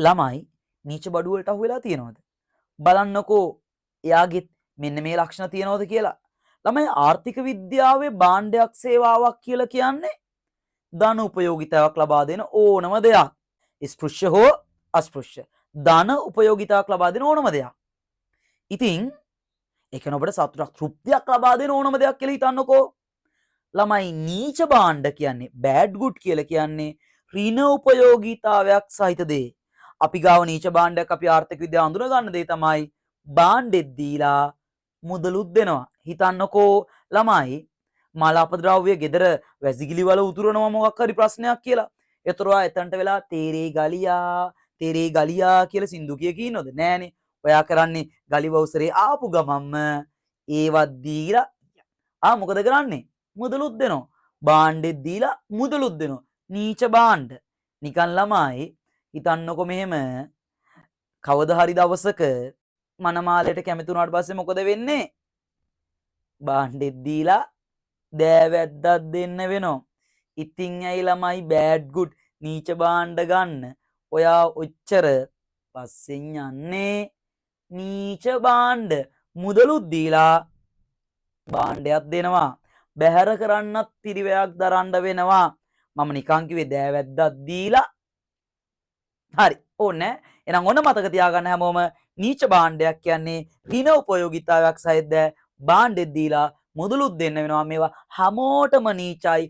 ළමයි නීච බඩු වලට අහු වෙලා තියෙනවද? බලන්නකෝ එයාගෙත් මෙන්න මේ ලක්ෂණ තියෙනවද කියලා. ළමයි ආර්ථික විද්‍යාවේ භාණ්ඩයක් සේවාවක් කියලා කියන්නේ ධන උපයෝගිතාවක් ලබා දෙන ඕනම දෙයක්. ස්පෘශ්‍ය හෝ අස්පෘශ්‍ය. ධන උපයෝගිතාවක් ලබා දෙන ඕනම දෙයක්. ඉතින් ඒක නොබට සතුටක් තෘප්තියක් ලබා දෙන ඕනම දෙයක් කියලා හිතන්නකෝ. ළමයි නීච භාණ්ඩ කියන්නේ බෑඩ් ගුඩ් කියලා කියන්නේ ඍණ උපයෝගීතාවයක් සහිත දේ. අපි ගාව නීච භාණ්ඩයක් අපි ආර්ථික විද්‍යාව අඳුන ගන්න දේ තමයි භාණ්ඩෙත් දීලා මුදලුත් දෙනවා. හිතන්නකෝ ළමයි මල අපද්‍රව්‍ය ගෙදර වැසිකිලි වල උතුරනවා මොකක් හරි ප්‍රශ්නයක් කියලා. එතකොට එතනට වෙලා තේරේ ගලියා කියලා සින්දු කිය ඉන්නවද? නෑනේ. ඔයා කරන්නේ ගලි බවුසරේ ආපු ගමම්ම ඒවත් දීලා මොකද කරන්නේ? මුදලුත් දෙනවා. භාණ්ඩෙත් දීලා මුදලුත් දෙනවා. නීච භාණ්ඩ. නිකන් ළමයි හිතන්නකො මෙහෙම කවදා හරි දවසක මනමාලයට කැමති වුණාට පස්සේ මොකද වෙන්නේ? භාණ්ඩෙත් දීලා දෑවැද්දක් දෙන්න වෙනවා. ඉතින් ඇයි ළමයි බෑඩ් ගුඩ් නීච භාණ්ඩ ගන්න ඔයා ඔච්චර පස්සෙන් යන්නේ? නීච භාණ්ඩ මුදලුත් දීලා භාණ්ඩයක් දෙනවා. බැහැර කරන්නත් පිරිවැයක් දරන්න වෙනවා. මම නිකන් කිව්වේ දෑවැද්දක් දීලා. හරි ඕනේ. එහෙනම් ඔන්න මතක තියාගන්න හැමෝම නීච භාණ්ඩයක් කියන්නේ ඍණ උපයෝගීතාවයක් සහිත භාණ්ඩෙත් දීලා මුදලුත් දෙන්න වෙනවා. මේවා හැමෝටම නීචයි.